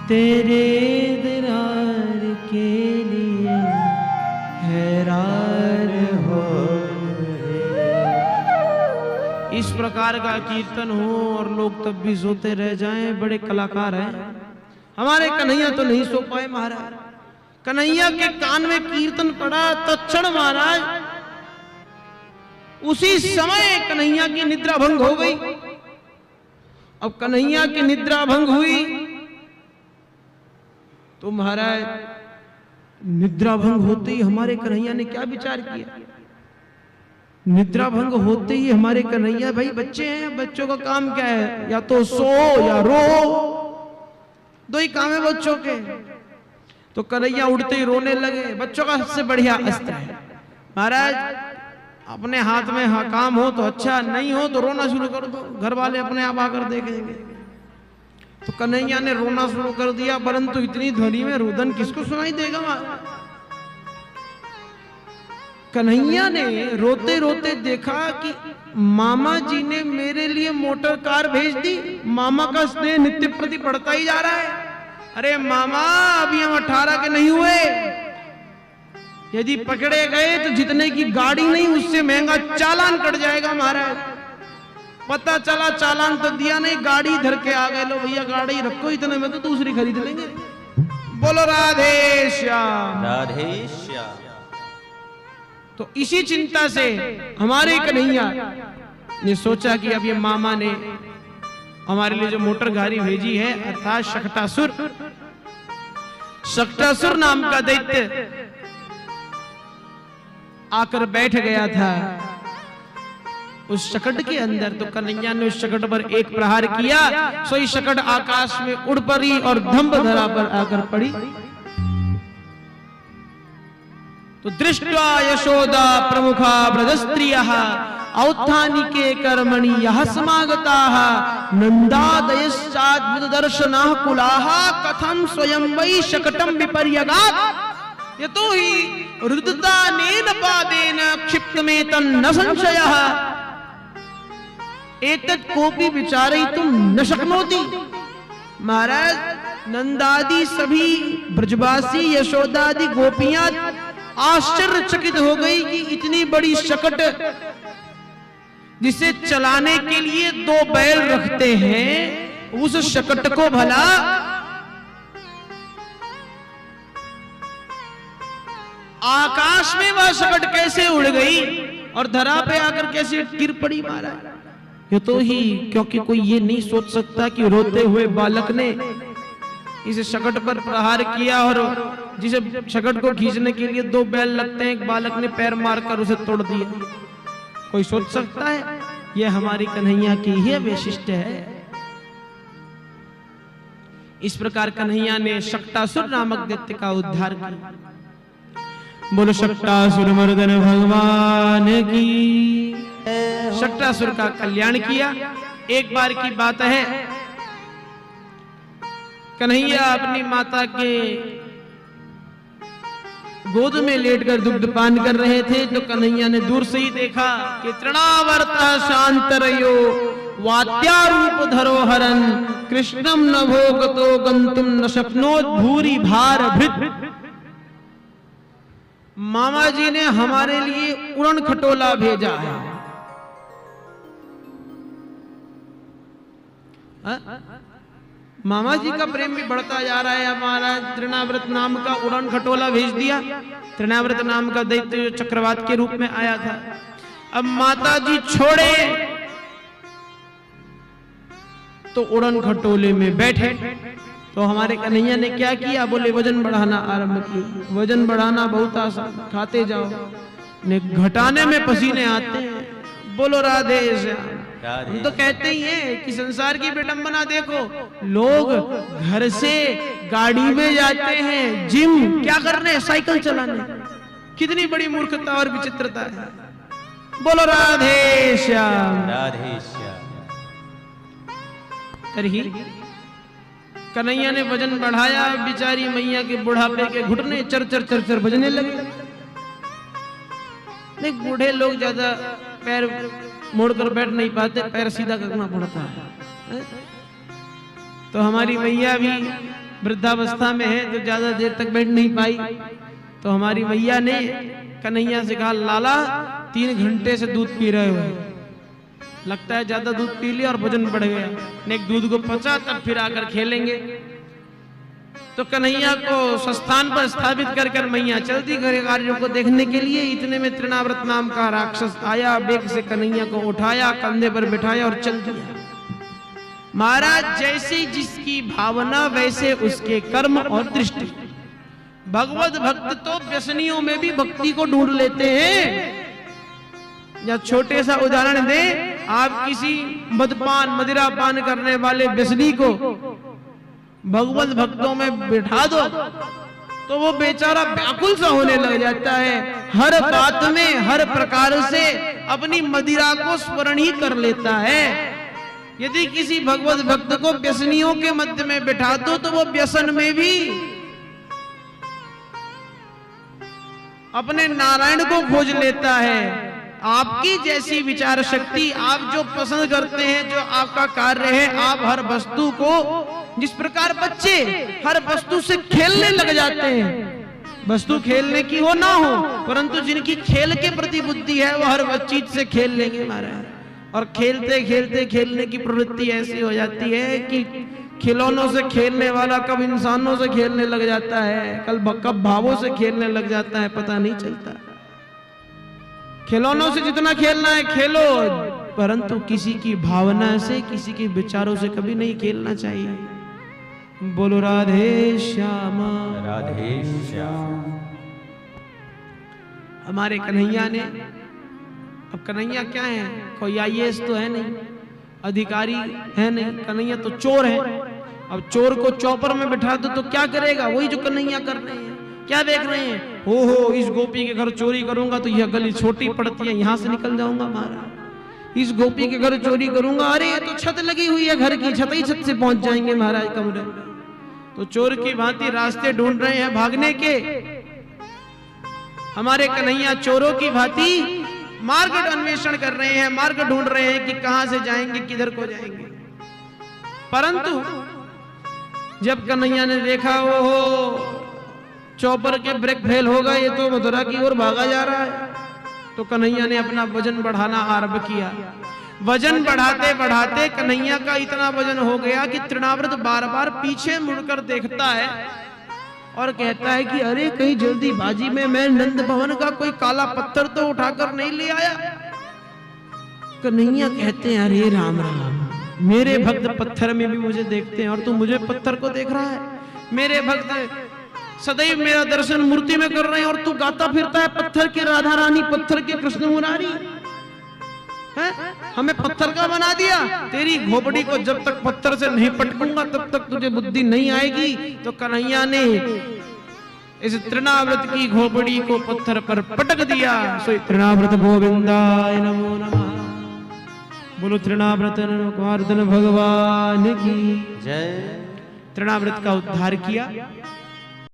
तेरे दीदार के लिए हैरान हो। इस प्रकार का कीर्तन हो और लोग तब भी सोते रह जाएं, बड़े कलाकार हैं। हमारे कन्हैया तो नहीं सो पाए महाराज। कन्हैया के कान में कीर्तन पड़ा तत्क्षण महाराज उसी समय कन्हैया की निद्रा भंग हो गई। अब कन्हैया की निद्रा भंग हुई तो महाराज निद्रा भंग होते ही हमारे कन्हैया ने क्या विचार किया। निद्रा भंग होते ही हमारे कन्हैया, भाई बच्चे हैं, बच्चों का काम क्या है, या तो सो या रो, दो ही काम है बच्चों के। तो कन्हैया उठते ही रोने लगे। बच्चों का सबसे बढ़िया अस्त्र है महाराज, अपने हाथ में काम हो तो अच्छा, नहीं हो तो रोना शुरू कर दो, घर वाले अपने आप आकर देखेंगे। तो कन्हैया ने रोना शुरू कर दिया, परंतु इतनी ध्वनि में रुदन किसको सुनाई देगा महाराज। कन्हैया ने रोते रोते देखा कि मामा जी ने मेरे लिए मोटर कार भेज दी। मामा का स्नेह नित्य प्रति बढ़ता ही जा रहा है। अरे मामा अभी हम 18 के नहीं हुए, यदि पकड़े गए तो जितने की गाड़ी नहीं उससे महंगा चालान कट जाएगा महाराज। पता चला चालान तो दिया नहीं, गाड़ी धर के आ गए। लो भैया गाड़ी रखो, इतने में तो दूसरी खरीद लेंगे। बोलो राधे श्याम, राधे श्याम। तो इसी चिंता से हमारे कन्हैया ने सोचा कि अब ये मामा ने हमारे लिए जो मोटर गाड़ी भेजी है, अर्थात शक्टासुर नाम का दैत्य आकर बैठ गया था उस शकट के अंदर। तो कन्हैया ने उस शकट पर एक प्रहार किया, सोई शकट आकाश में उड़ पड़ी और धम्ब धरा पर आकर पड़ी। तो दृष्ट्वा यशोदा प्रमुखा ब्रजस्त्रियः औत्थानिके कर्मणि यः समागताः नन्दादयश्चाद्भुत दर्शनाः कुलाः कथं स्वयं वै शकटं विपर्यगात् यतो हि रुदतानेन पादेन क्षिप्तमेतन्न संशयः एतत् कोपि विचारयितुं न शक्नोति। महाराज नंदादि सभी ब्रजवासी यशोदादि गोपियां आश्चर्यचकित हो गई कि इतनी बड़ी शकट जिसे चलाने के लिए 2 बैल रखते हैं, उस शकट को भला आकाश में वह शकट कैसे उड़ गई और धरा पे आकर कैसे गिर पड़ी महाराज। ये तो ही क्योंकि कोई ये नहीं सोच सकता कि रोते हुए बालक ने इस शकट पर प्रहार किया और जिसे शकट को खींचने के लिए 2 बैल लगते हैं, एक बालक ने पैर मारकर उसे तोड़ दिया। कोई सोच सकता है? यह हमारी कन्हैया की ही वैशिष्ट है। इस प्रकार कन्हैया ने शक्टासुर नामक दैत्य का उद्धार किया। बोलो शक्टासुर मर्दन भगवान की। शक्टासुर का कल्याण किया। एक बार की बात है, कन्हैया अपनी माता के गोद में लेटकर दुग्ध पान कर रहे थे। तो कन्हैया ने दूर से ही देखा कि तृणावर्तः शांतरयो वात्यारूप धरोहरन कृष्णम न भोगतो गंतुम न शक्नोत भूरि भार भृत। मामा जी ने हमारे लिए उड़न खटोला भेजा है। मामा जी का प्रेम भी बढ़ता जा रहा है। हमारा तृणाव्रत नाम का उड़न खटोला भेज दिया। तृणाव्रत नाम का दैत्य जो चक्रवात के रूप में आया था। अब माता जी छोड़े तो उड़न खटोले में बैठे। तो हमारे कन्हैया ने क्या किया? बोले वजन बढ़ाना आरंभ किया। वजन बढ़ाना बहुत आसान, खाते जाओ, घटाने में पसीने आते हैं। बोलो राधे श्याम। हम तो कहते ही हैं कि संसार की विडंबना देखो, लोग घर से गाड़ी में जाते हैं जिम क्या करने? साइकिल चलाने। कितनी बड़ी मूर्खता और विचित्रता है। बोलो राधे श्याम, राधे श्याम। तरही कन्हैया ने वजन बढ़ाया। बिचारी मैया के बुढ़ापे के घुटने चर चर चर चर बजने लगे। नहीं, बूढ़े लोग ज्यादा पैर मोड़कर बैठ नहीं पाते, पैर सीधा करना पड़ता है। तो हमारी मैया भी वृद्धावस्था में है तो ज्यादा देर तक बैठ नहीं पाई, तो हमारी मैया ने कन्हैया से कहा, लाला 3 घंटे से दूध पी रहे हो, लगता है ज्यादा दूध पी लिया और वजन बढ़ गया, ने दूध को पचा तब फिर आकर खेलेंगे। तो कन्हैया को स्थान पर स्थापित कर कर मैया चलती घर कार्यों को देखने के लिए। इतने में तृणाव्रत नाम का राक्षस आया, बेग से कन्हैया को उठाया, कंधे पर बिठाया और चल दिया। महाराज, जैसे जिसकी भावना वैसे उसके कर्म और दृष्टि। भगवत भक्त तो व्यसनियों में भी भक्ति को ढूंढ लेते हैं। या छोटे सा उदाहरण दे, आप किसी मदपान मदिरा पान करने वाले व्यसनी को भगवत भक्तों में बिठा दो तो वो बेचारा व्याकुल सा होने लग जाता है, हर बात में हर प्रकार से अपनी मदिरा को स्मरण ही कर लेता है। यदि किसी भगवत भक्त को व्यसनियों के मध्य में बिठा दो तो वो व्यसन में भी अपने नारायण को खोज लेता है। आपकी जैसी विचार शक्ति, आप जो पसंद करते हैं, जो आपका कार्य है, आप हर वस्तु को, जिस प्रकार बच्चे हर वस्तु से खेलने लग जाते हैं, वस्तु खेलने की हो ना हो, परंतु जिनकी खेल के प्रति बुद्धि है वो हर चीज से खेल लेंगे महाराज। और खेलते खेलते खेलने की प्रवृत्ति ऐसी हो जाती है कि खिलौनों से खेलने वाला कब इंसानों से खेलने लग जाता है, कब भावों से खेलने लग जाता है, पता नहीं चलता। खिलौनों से जितना खेलना है खेलो, परंतु किसी की भावना से, किसी के विचारों से कभी नहीं खेलना चाहिए। बोलो राधे श्यामा, राधे श्याम। हमारे कन्हैया ने, अब कन्हैया क्या है, कोई IAS तो है नहीं, अधिकारी है नहीं, कन्हैया तो चोर है। अब चोर को चौपर में बिठा दो तो क्या करेगा, वही जो कन्हैया कर रहे हैं। क्या देख रहे हैं, हो इस गोपी के घर चोरी करूंगा तो यह गली छोटी पड़ती है, यहां से निकल जाऊंगा महाराज। इस गोपी के घर चोरी करूंगा, अरे ये तो छत लगी हुई है घर की, छत ही छत से पहुंच जाएंगे महाराज कमरे। तो चोर की भांति रास्ते ढूंढ रहे हैं भागने के। हमारे कन्हैया चोरों की भांति मार्ग अन्वेषण कर रहे हैं, मार्ग ढूंढ रहे हैं कि कहां से जाएंगे, किधर को जाएंगे। परंतु जब कन्हैया ने देखा, वो चौपर के ब्रेक फेल हो गए, ये तो मथुरा की ओर भागा जा रहा है, तो कन्हैया ने अपना वजन बढ़ाना आरंभ किया। वजन बढ़ाते बढ़ाते कन्हैया का इतना वजन हो गया कि तृणाव्रत बार बार पीछे मुड़कर देखता है और कहता है कि अरे कहीं जल्दीबाजी में मैं नंद भवन का कोई काला पत्थर तो उठाकर नहीं ले आया। कन्हैया कहते हैं, अरे राम राम, मेरे भक्त पत्थर में भी मुझे देखते हैं और तू मुझे पत्थर को देख रहा है। मेरे भक्त सदैव मेरा दर्शन मूर्ति में कर रहे हैं और तू गाता फिरता है पत्थर के राधा रानी, पत्थर के कृष्ण मुरारी, है? हमें पत्थर का बना दिया। तेरी घोपड़ी को जब तक पत्थर से नहीं पटकूंगा तब तक तुझे बुद्धि नहीं आएगी। तो कन्हैया ने इस तृणाव्रत की घोपड़ी को पत्थर पर पटक दिया। सो तृणाव्रत गोविंदाय नमो नमः। बोलो तृणाव्रत भगवान की जय। तृणाव्रत का उद्धार किया।